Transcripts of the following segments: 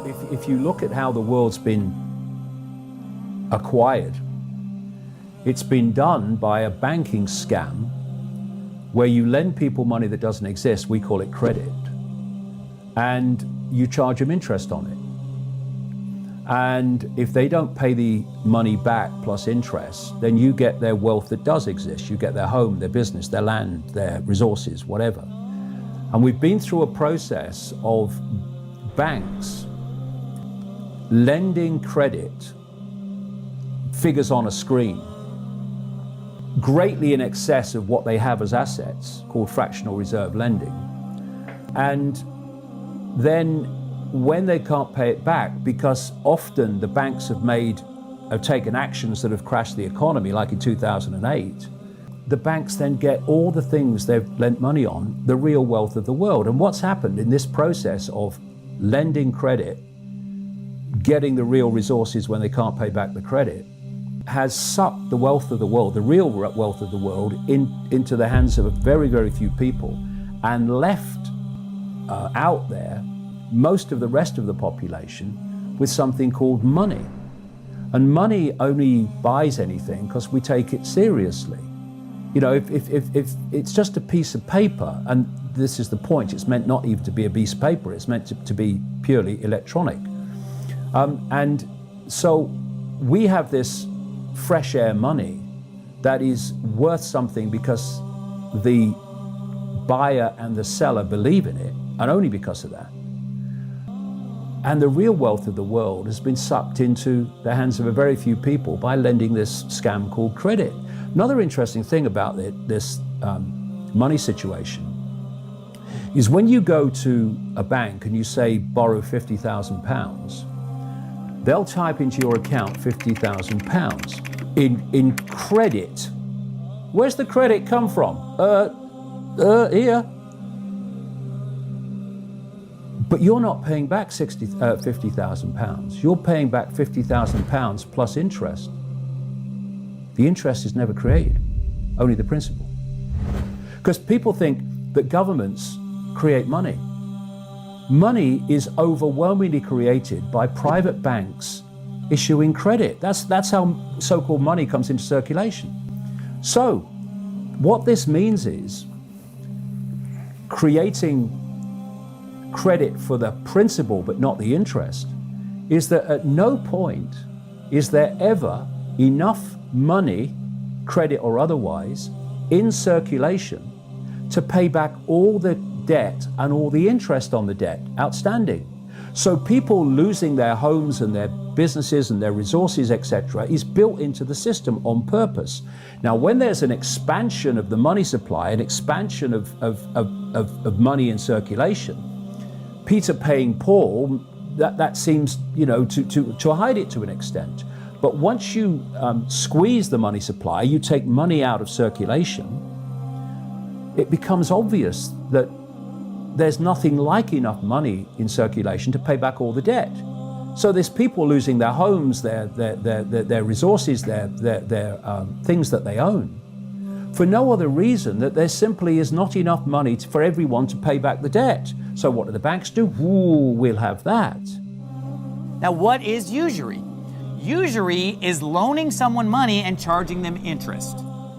if you look at how the world's been acquired, it's been done by a banking scam where you lend people money that doesn't exist, we call it credit, and you charge them interest on it. And if they don't pay the money back plus interest, then you get their wealth that does exist. You get their home, their business, their land, their resources, whatever. And we've been through a process of banks lending credit, figures on a screen, greatly in excess of what they have as assets, called fractional reserve lending. And then when they can't pay it back, because often the banks have taken actions that have crashed the economy, like in 2008, the banks then get all the things they've lent money on, the real wealth of the world. And what's happened in this process of lending credit, getting the real resources when they can't pay back the credit, has sucked the wealth of the world, the real wealth of the world, into the hands of a very, very few people, and left out there most of the rest of the population with something called money. And money only buys anything because we take it seriously. You know, if it's just a piece of paper, and this is the point, it's meant not even to be a piece of paper, it's meant to be purely electronic. And so we have this fresh air money that is worth something because the buyer and the seller believe in it, and only because of that. And the real wealth of the world has been sucked into the hands of a very few people by lending this scam called credit. Another interesting thing about this money situation is when you go to a bank and you say borrow £50,000, they'll type into your account £50,000 in credit. Where's the credit come from? Here. But you're not paying back £50,000. You're paying back £50,000 plus interest. The interest is never created, only the principal. Because people think that governments create money. Money is overwhelmingly created by private banks issuing credit. That's how so-called money comes into circulation. So what this means is creating credit for the principal but not the interest, is that at no point is there ever enough money, credit or otherwise, in circulation to pay back all the debt and all the interest on the debt outstanding. So people losing their homes and their businesses and their resources, etc., is built into the system on purpose. Now, when there's an expansion of the money supply, an expansion of money in circulation, Peter paying Paul, that seems, you know, to hide it to an extent. But once you squeeze the money supply, you take money out of circulation, it becomes obvious that there's nothing like enough money in circulation to pay back all the debt. So there's people losing their homes, their resources, their things that they own, for no other reason that there simply is not enough money for everyone to pay back the debt. So what do the banks do? Ooh, we'll have that. Now, what is usury? Usury is loaning someone money and charging them interest.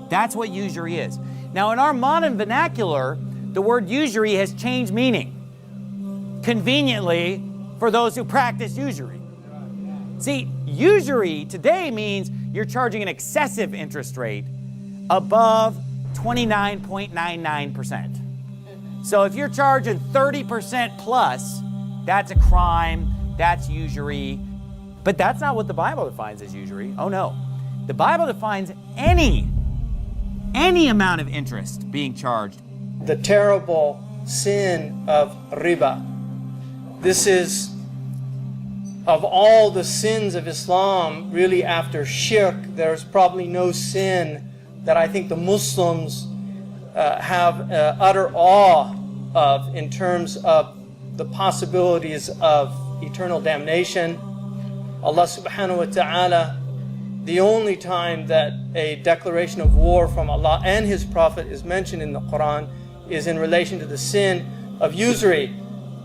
That's what usury is. Now, in our modern vernacular, the word usury has changed meaning, conveniently for those who practice usury. See, usury today means you're charging an excessive interest rate above 29.99%. So if you're charging 30% plus, that's a crime, that's usury. But that's not what the Bible defines as usury. Oh no. The Bible defines any amount of interest being charged. The terrible sin of riba. This is, of all the sins of Islam, really after shirk, there's probably no sin that I think the Muslims have utter awe of in terms of the possibilities of eternal damnation. Allah subhanahu wa ta'ala, the only time that a declaration of war from Allah and His Prophet is mentioned in the Quran is in relation to the sin of usury.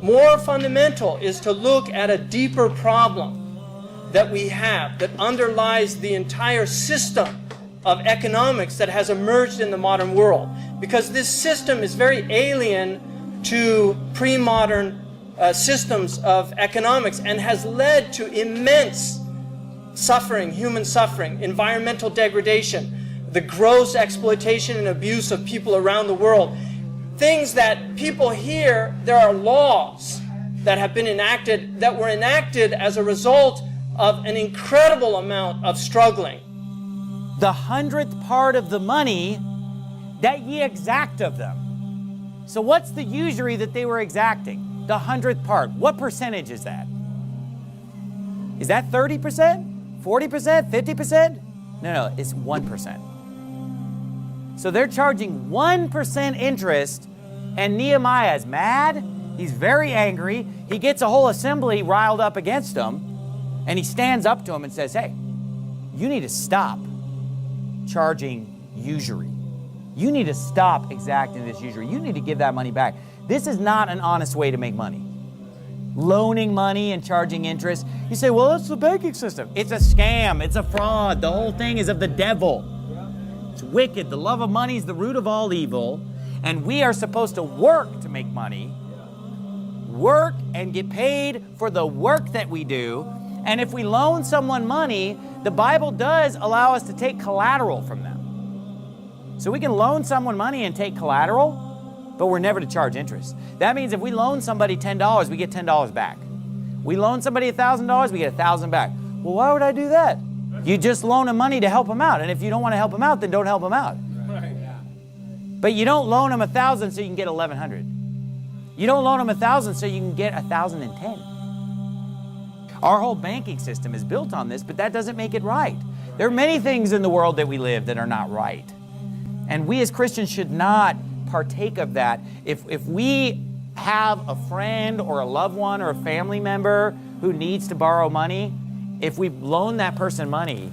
More fundamental is to look at a deeper problem that we have that underlies the entire system of economics that has emerged in the modern world. Because this system is very alien to pre-modern systems of economics and has led to immense suffering, human suffering, environmental degradation, the gross exploitation and abuse of people around the world. Things that people hear, there are laws that have been enacted, that were enacted as a result of an incredible amount of struggling. The 100th part of the money that ye exact of them. So what's the usury that they were exacting? The 100th part. What percentage is that? Is that 30%? 40%? 50%? No, it's 1%. So they're charging 1% interest, and Nehemiah is mad. He's very angry. He gets a whole assembly riled up against him, and he stands up to him and says, hey, you need to stop charging usury. You need to stop exacting this usury. You need to give that money back. This is not an honest way to make money. Loaning money and charging interest. You say, well, it's the banking system. It's a scam. It's a fraud. The whole thing is of the devil. It's wicked. The love of money is the root of all evil. And we are supposed to work to make money. Work and get paid for the work that we do. And if we loan someone money, the Bible does allow us to take collateral from them. So we can loan someone money and take collateral, but we're never to charge interest. That means if we loan somebody $10, we get $10 back. We loan somebody $1,000, we get $1,000 back. Well, why would I do that? You just loan them money to help them out. And if you don't want to help them out, then don't help them out. But you don't loan them $1,000 so you can get $1,100. You don't loan them $1,000 so you can get $1,010. Our whole banking system is built on this, but that doesn't make it right. There are many things in the world that we live that are not right. And we as Christians should not partake of that. If we have a friend or a loved one or a family member who needs to borrow money, if we loan that person money,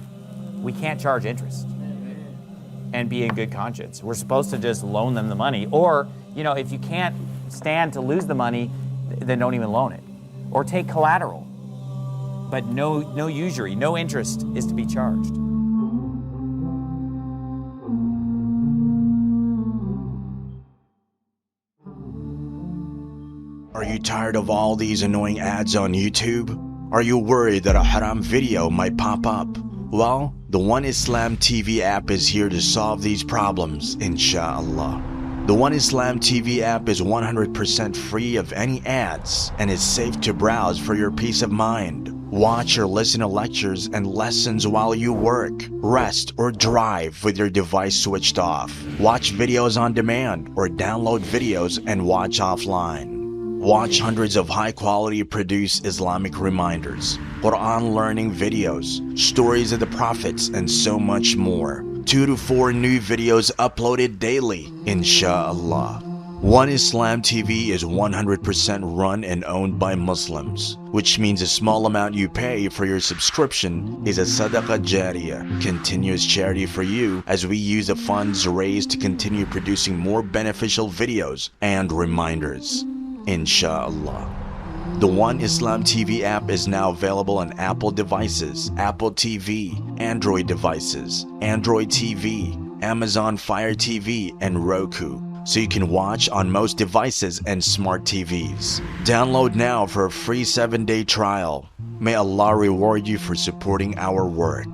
we can't charge interest and be in good conscience. We're supposed to just loan them the money. Or, if you can't stand to lose the money, then don't even loan it. Or take collateral. But no usury, no interest is to be charged. Are you tired of all these annoying ads on YouTube? Are you worried that a haram video might pop up? Well, the One Islam TV app is here to solve these problems, inshallah. The One Islam TV app is 100% free of any ads and is safe to browse for your peace of mind. Watch or listen to lectures and lessons while you work, rest, or drive with your device switched off. Watch videos on demand or download videos and watch offline. Watch hundreds of high-quality produced Islamic reminders, Quran learning videos, stories of the prophets, and so much more. 2 to 4 new videos uploaded daily, inshallah. One Islam TV is 100% run and owned by Muslims, which means a small amount you pay for your subscription is a SADAQAH JARIYAH, continuous charity for you, as we use the funds raised to continue producing more beneficial videos and reminders, inshallah. The One Islam TV app is now available on Apple devices, Apple TV, Android devices, Android TV, Amazon Fire TV, and Roku, so you can watch on most devices and smart TVs. Download now for a free 7-day trial. May Allah reward you for supporting our work.